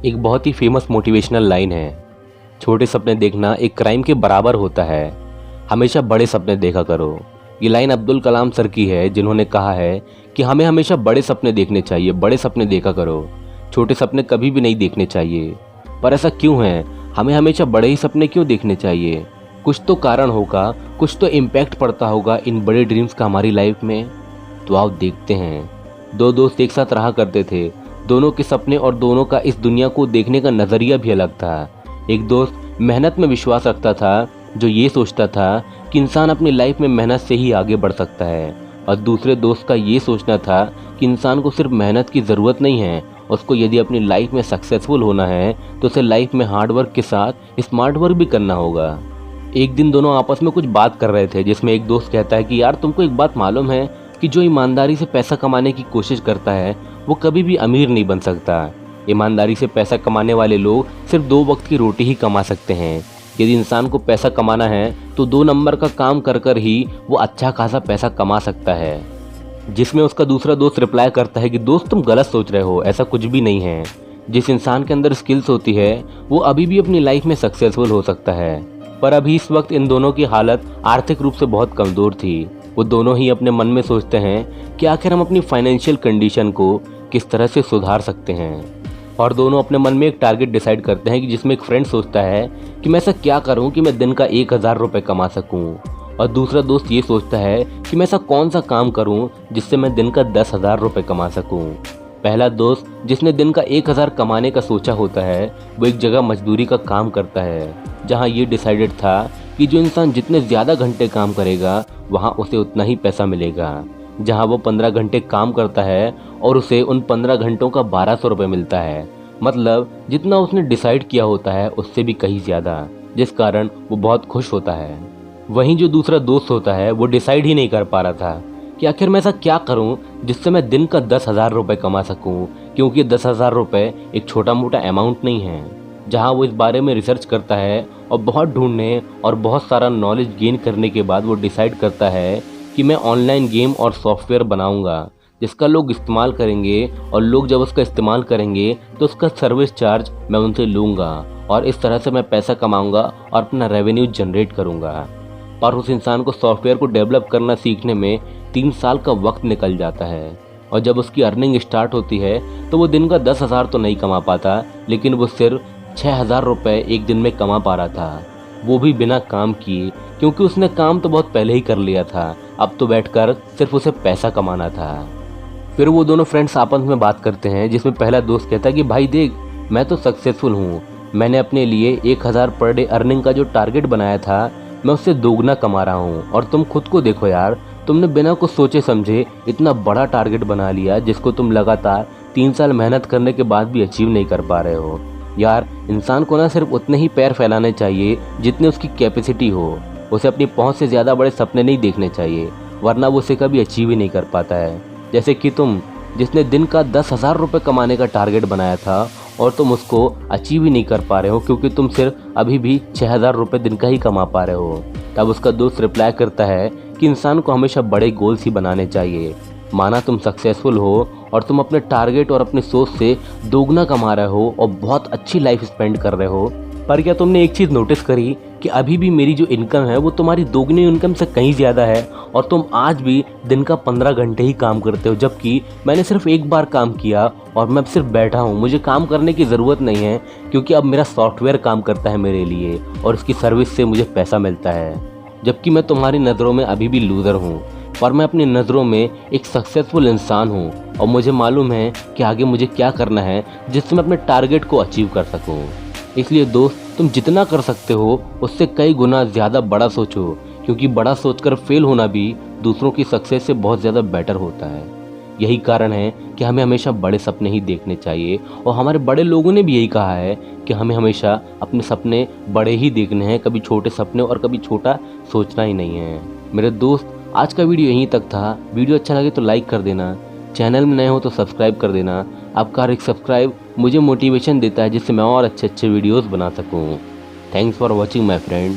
एक बहुत ही famous motivational line है, छोटे सपने देखना एक क्राइम के बराबर होता है, हमेशा बड़े सपने देखा करो। ये लाइन अब्दुल कलाम सर की है, जिन्होंने कहा है कि हमें हमेशा बड़े सपने देखने चाहिए, बड़े सपने देखा करो, छोटे सपने कभी भी नहीं देखने चाहिए। पर ऐसा क्यों है, हमें हमेशा बड़े ही सपने क्यों देखने चाहिए? कुछ तो कारण होगा, कुछ तो इम्पैक्ट पड़ता होगा इन बड़े ड्रीम्स का हमारी लाइफ में। तो आओ देखते हैं। दो दोस्त एक साथ रहा करते थे, दोनों के सपने और दोनों का इस दुनिया को देखने का नज़रिया भी अलग था। एक दोस्त मेहनत में विश्वास रखता था, जो ये सोचता था कि इंसान अपनी लाइफ में मेहनत से ही आगे बढ़ सकता है, और दूसरे दोस्त का ये सोचना था कि इंसान को सिर्फ मेहनत की ज़रूरत नहीं है, उसको यदि अपनी लाइफ में सक्सेसफुल होना है तो उसे लाइफ में हार्ड वर्क के साथ स्मार्ट वर्क भी करना होगा। एक दिन दोनों आपस में कुछ बात कर रहे थे, जिसमें एक दोस्त कहता है कि यार तुमको एक बात मालूम है कि जो ईमानदारी से पैसा कमाने की कोशिश करता है वो कभी भी अमीर नहीं बन सकता। ईमानदारी से पैसा कमाने वाले लोग सिर्फ 2 वक्त की रोटी ही कमा सकते हैं। यदि इंसान को पैसा कमाना है तो 2 नंबर का काम कर कर ही वो अच्छा खासा पैसा कमा सकता है। जिसमें उसका दूसरा दोस्त रिप्लाई करता है कि दोस्त तुम गलत सोच रहे हो, ऐसा कुछ भी नहीं है। जिस इंसान के अंदर स्किल्स होती है वो अभी भी अपनी लाइफ में सक्सेसफुल हो सकता है। पर अभी इस वक्त इन दोनों की हालत आर्थिक रूप से बहुत कमज़ोर थी। वो दोनों ही अपने मन में सोचते हैं कि आखिर हम अपनी फाइनेंशियल कंडीशन को किस तरह से सुधार सकते हैं, और दोनों अपने मन में एक टारगेट डिसाइड करते हैं कि जिसमें एक फ्रेंड सोचता है कि मैं ऐसा क्या करूं कि मैं दिन का 1000 रुपये कमा सकूं, और दूसरा दोस्त ये सोचता है कि मैं ऐसा कौन सा काम करूं जिससे मैं दिन का 10,000 रुपये कमा सकूं। पहला दोस्त जिसने दिन का 1000 कमाने का सोचा होता है वो एक जगह मजदूरी का काम करता है, जहां ये डिसाइडेड था कि जो इंसान जितने ज़्यादा घंटे काम करेगा वहां उसे उतना ही पैसा मिलेगा। जहां वो 15 घंटे काम करता है और उसे उन 15 घंटों का 1200 रुपये मिलता है, मतलब जितना उसने डिसाइड किया होता है उससे भी कहीं ज़्यादा, जिस कारण वो बहुत खुश होता है। वहीं जो दूसरा दोस्त होता है वो डिसाइड ही नहीं कर पा रहा था कि आखिर मैं ऐसा क्या करूं जिससे मैं दिन का 10,000 रुपये कमा सकूं, क्योंकि 10,000 रुपये एक छोटा मोटा अमाउंट नहीं है। जहां वो इस बारे में रिसर्च करता है और बहुत ढूंढने और बहुत सारा नॉलेज गेन करने के बाद वो डिसाइड करता है कि मैं ऑनलाइन गेम और सॉफ्टवेयर बनाऊंगा जिसका लोग इस्तेमाल करेंगे, और लोग जब उसका इस्तेमाल करेंगे तो उसका सर्विस चार्ज मैं उनसे लूँगा, और इस तरह से मैं पैसा कमाऊंगा और अपना रेवेन्यू जनरेट करूंगा। पर उस इंसान को सॉफ्टवेयर को डेवलप करना सीखने में 3 साल का वक्त निकल जाता है, और जब उसकी अर्निंग स्टार्ट होती है तो वो दिन का 10,000 तो नहीं कमा पाता, लेकिन वो सिर्फ 6,000 रुपये एक दिन में कमा पा रहा था, वो भी बिना काम किए, क्योंकि उसने काम तो बहुत पहले ही कर लिया था, अब तो बैठकर सिर्फ उसे पैसा कमाना था। फिर वो दोनों फ्रेंड्स आपस में बात करते हैं, जिसमें पहला दोस्त कहता है कि भाई देख, मैं तो सक्सेसफुल हूँ, मैंने अपने लिए 1000 पर डे अर्निंग का जो टारगेट बनाया था मैं उससे दोगुना कमा रहा हूँ, और तुम खुद को देखो यार, तुमने बिना कुछ सोचे समझे इतना बड़ा टारगेट बना लिया जिसको तुम लगातार 3 साल मेहनत करने के बाद भी अचीव नहीं कर पा रहे हो। यार इंसान को ना सिर्फ उतने ही पैर फैलाने चाहिए जितने उसकी कैपेसिटी हो, उसे अपनी पहुंच से ज़्यादा बड़े सपने नहीं देखने चाहिए, वरना वो उसे कभी अचीव ही नहीं कर पाता है। जैसे कि तुम, जिसने दिन का 10,000 रुपये कमाने का टारगेट बनाया था और तुम उसको अचीव ही नहीं कर पा रहे हो, क्योंकि तुम सिर्फ अभी भी 6,000 रुपये दिन का ही कमा पा रहे हो। तब उसका दोस्त रिप्लाई करता है कि इंसान को हमेशा बड़े गोल्स ही बनाने चाहिए। माना तुम सक्सेसफुल हो और तुम अपने टारगेट और अपनी सोच से दोगुना कमा रहे हो और बहुत अच्छी लाइफ स्पेंड कर रहे हो, पर क्या तुमने एक चीज़ नोटिस करी कि अभी भी मेरी जो इनकम है वो तुम्हारी दोगुनी इनकम से कहीं ज़्यादा है, और तुम आज भी दिन का 15 घंटे ही काम करते हो, जबकि मैंने सिर्फ एक बार काम किया और मैं अब सिर्फ बैठा हूँ, मुझे काम करने की ज़रूरत नहीं है, क्योंकि अब मेरा सॉफ्टवेयर काम करता है मेरे लिए और इसकी सर्विस से मुझे पैसा मिलता है। जबकि मैं तुम्हारी नज़रों में अभी भी लूज़र हूँ, पर मैं अपनी नज़रों में एक सक्सेसफुल इंसान हूँ, और मुझे मालूम है कि आगे मुझे क्या करना है जिससे मैं अपने टारगेट को अचीव कर सकूँ। इसलिए दोस्त, तुम जितना कर सकते हो उससे कई गुना ज़्यादा बड़ा सोचो, क्योंकि बड़ा सोचकर फेल होना भी दूसरों की सक्सेस से बहुत ज़्यादा बेटर होता है। यही कारण है कि हमें हमेशा बड़े सपने ही देखने चाहिए, और हमारे बड़े लोगों ने भी यही कहा है कि हमें हमेशा अपने सपने बड़े ही देखने हैं, कभी छोटे सपने और कभी छोटा सोचना ही नहीं है। मेरे दोस्त, आज का वीडियो यहीं तक था। वीडियो अच्छा लगे तो लाइक कर देना, चैनल में नए हो तो सब्सक्राइब कर देना। आपका हर एक सब्सक्राइब मुझे मोटिवेशन देता है, जिससे मैं और अच्छे अच्छे वीडियोस बना सकूं। Thanks for watching my friend.